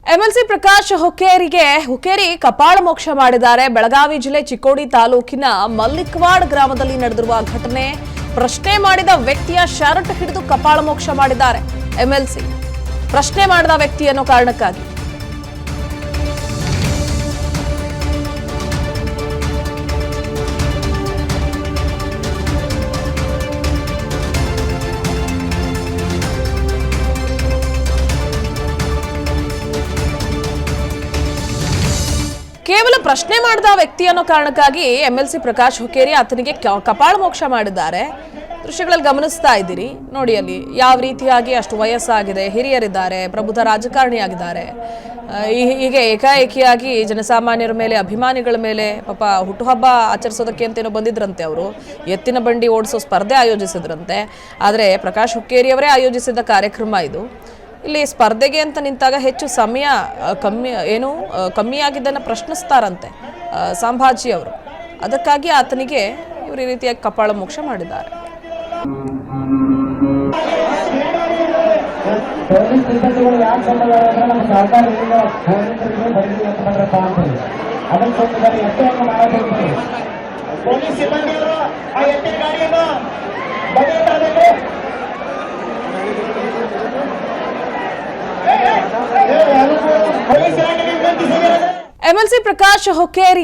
MLC Prakash Hukkeri ಕಪಾಳ ಮೋಕ್ಷ ಮಾಡಿದ್ದಾರೆ. ಬೆಳಗಾವಿ ಜಿಲ್ಲೆ ಚಿಕ್ಕೋಡಿ ತಾಲೂಕಿನ ಮಲ್ಲಿಕವಾಡ ಗ್ರಾಮದಲ್ಲಿ ನಡೆದಿರುವ ಘಟನೆ ಪ್ರಶ್ನೆ ಮಾಡಿದ ವ್ಯಕ್ತಿಯ ಶರ್ಟ್ ಹಿಡಿದು ಕಪಾಳ ಮೋಕ್ಷ ಮಾಡಿದ್ದಾರೆ. ಎಂಎಲ್ಸಿ ಪ್ರಶ್ನೆ ಮಾಡಿದ ವ್ಯಕ್ತಿ ಅನ್ನೋ ಕಾರಣಕ್ಕಾಗಿ ಕೇವಲ ಪ್ರಶ್ನೆ ಮಾಡಿದ ವ್ಯಕ್ತಿ ಅನ್ನೋ ಕಾರಣಕ್ಕಾಗಿ ಎಂಎಲ್ಸಿ ಪ್ರಕಾಶ್ ಹುಕ್ಕೇರಿ ಆತನಿಗೆ ಕಪಾಳ ಮೋಕ್ಷ ಮಾಡಿದ್ದಾರೆ. ದೃಶ್ಯಗಳಲ್ಲಿ ಗಮನಿಸ್ತಾ ಇದ್ದೀರಿ ನೋಡಿ, ಅಲ್ಲಿ ಯಾವ ರೀತಿಯಾಗಿ ಅಷ್ಟು ವಯಸ್ಸಾಗಿದೆ, ಹಿರಿಯರಿದ್ದಾರೆ, ಪ್ರಬುದ್ಧ ರಾಜಕಾರಣಿಯಾಗಿದ್ದಾರೆ. ಹೀಗೆ ಏಕಾಏಕಿಯಾಗಿ ಜನಸಾಮಾನ್ಯರ ಮೇಲೆ, ಅಭಿಮಾನಿಗಳ ಮೇಲೆ ಪಾಪ ಹುಟ್ಟುಹಬ್ಬ ಆಚರಿಸೋದಕ್ಕೆ ಅಂತೇನೋ ಬಂದಿದ್ರಂತೆ. ಅವರು ಎತ್ತಿನ ಬಂಡಿ ಓಡಿಸೋ ಸ್ಪರ್ಧೆ ಆಯೋಜಿಸಿದ್ರಂತೆ. ಆದರೆ ಪ್ರಕಾಶ್ ಹುಕ್ಕೇರಿಯವರೇ ಆಯೋಜಿಸಿದ ಕಾರ್ಯಕ್ರಮ ಇದು. ಇಲ್ಲಿ ಸ್ಪರ್ಧೆಗೆ ಅಂತ ನಿಂತಾಗ ಹೆಚ್ಚು ಸಮಯ ಕಮ್ಮಿಯಾಗಿದ್ದನ್ನು ಪ್ರಶ್ನಿಸ್ತಾರಂತೆ ಸಂಭಾಜಿ ಅವರು. ಅದಕ್ಕಾಗಿ ಆತನಿಗೆ ಇವರು ಈ ರೀತಿಯಾಗಿ ಕಪಾಳ ಮೋಕ್ಷ ಮಾಡಿದ್ದಾರೆ. ಎಂಎಲ್ಸಿ ಪ್ರಕಾಶ್ ಹುಕ್ಕೇರಿ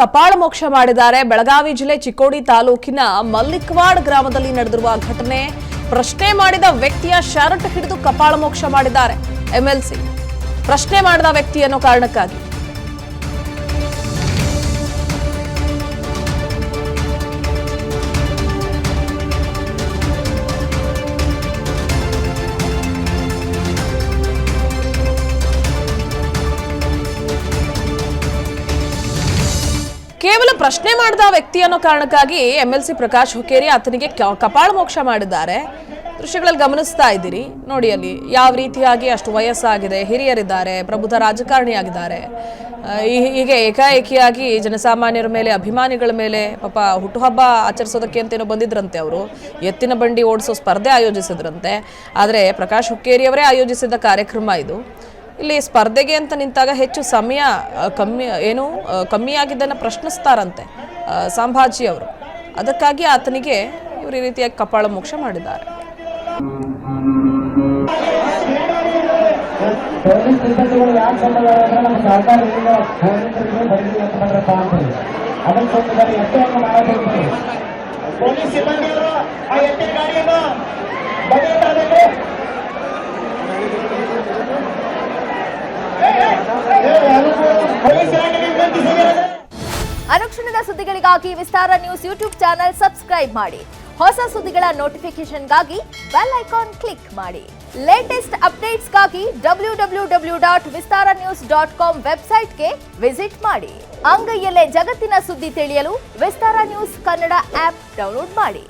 ಕಪಾಳ ಮೋಕ್ಷ ಮಾಡಿದ್ದಾರೆ. ಬೆಳಗಾವಿ ಜಿಲ್ಲೆ ಚಿಕ್ಕೋಡಿ ತಾಲೂಕಿನ ಮಲ್ಲಿಕವಾಡ ಗ್ರಾಮದಲ್ಲಿ ನಡೆದಿರುವ ಘಟನೆ ಪ್ರಶ್ನೆ ಮಾಡಿದ ವ್ಯಕ್ತಿಯ ಶರ್ಟ್ ಹಿಡಿದು ಕಪಾಳ ಮೋಕ್ಷ ಮಾಡಿದ್ದಾರೆ. ಎಂಎಲ್ಸಿ ಪ್ರಶ್ನೆ ಮಾಡಿದ ವ್ಯಕ್ತಿ ಅನ್ನೋ ಕಾರಣಕ್ಕಾಗಿ ಕೇವಲ ಪ್ರಶ್ನೆ ಮಾಡಿದ ವ್ಯಕ್ತಿ ಅನ್ನೋ ಕಾರಣಕ್ಕಾಗಿ ಎಂಎಲ್ಸಿ ಪ್ರಕಾಶ್ ಹುಕ್ಕೇರಿ ಆತನಿಗೆ ಕಪಾಳ ಮೋಕ್ಷ ಮಾಡಿದ್ದಾರೆ. ದೃಶ್ಯಗಳಲ್ಲಿ ಗಮನಿಸ್ತಾ ಇದ್ದೀರಿ ನೋಡಿ, ಅಲ್ಲಿ ಯಾವ ರೀತಿಯಾಗಿ ಅಷ್ಟು ವಯಸ್ಸಾಗಿದೆ, ಹಿರಿಯರಿದ್ದಾರೆ, ಪ್ರಬುದ್ಧ ರಾಜಕಾರಣಿಯಾಗಿದ್ದಾರೆ. ಹೀಗೆ ಏಕಾಏಕಿಯಾಗಿ ಜನಸಾಮಾನ್ಯರ ಮೇಲೆ, ಅಭಿಮಾನಿಗಳ ಮೇಲೆ ಪಾಪ ಹುಟ್ಟುಹಬ್ಬ ಆಚರಿಸೋದಕ್ಕೆ ಅಂತೇನೋ ಬಂದಿದ್ರಂತೆ. ಅವರು ಎತ್ತಿನ ಬಂಡಿ ಓಡಿಸೋ ಸ್ಪರ್ಧೆ ಆಯೋಜಿಸಿದ್ರಂತೆ. ಆದರೆ ಪ್ರಕಾಶ್ ಹುಕ್ಕೇರಿಯವರೇ ಆಯೋಜಿಸಿದ ಕಾರ್ಯಕ್ರಮ ಇದು. ಇಲ್ಲಿ ಸ್ಪರ್ಧೆಗೆ ಅಂತ ನಿಂತಾಗ ಹೆಚ್ಚು ಸಮಯ ಕಮ್ಮಿಯಾಗಿದ್ದನ್ನು ಪ್ರಶ್ನಿಸ್ತಾರಂತೆ ಸಂಭಾಜಿ ಅವರು. ಅದಕ್ಕಾಗಿ ಆತನಿಗೆ ಇವರು ಈ ರೀತಿಯಾಗಿ ಕಪಾಳ ಮೋಕ್ಷ ಮಾಡಿದ್ದಾರೆ. ಅನುಕ್ಷಣದ ಸುದ್ದಿಗಳಿಗಾಗಿ ವಿಸ್ತಾರ ನ್ಯೂಸ್ ಯೂಟ್ಯೂಬ್ ಚಾನೆಲ್ ಸಬ್ಸ್ಕ್ರೈಬ್ ಮಾಡಿ. ಹೊಸ ಸುದ್ದಿಗಳ ನೋಟಿಫಿಕೇಶನ್ಗಾಗಿ ಬೆಲ್ ಐಕಾನ್ ಕ್ಲಿಕ್ ಮಾಡಿ. ಲೇಟೆಸ್ಟ್ ಅಪ್ಡೇಟ್ಸ್ಗಾಗಿ www.vistaranews.com ವೆಬ್ಸೈಟ್ಗೆ ವಿಸಿಟ್ ಮಾಡಿ. ಅಂಗೈಯಲ್ಲೇ ಜಗತ್ತಿನ ಸುದ್ದಿ ತಿಳಿಯಲು ವಿಸ್ತಾರ ನ್ಯೂಸ್ ಕನ್ನಡ ಆಪ್ ಡೌನ್ಲೋಡ್ ಮಾಡಿ.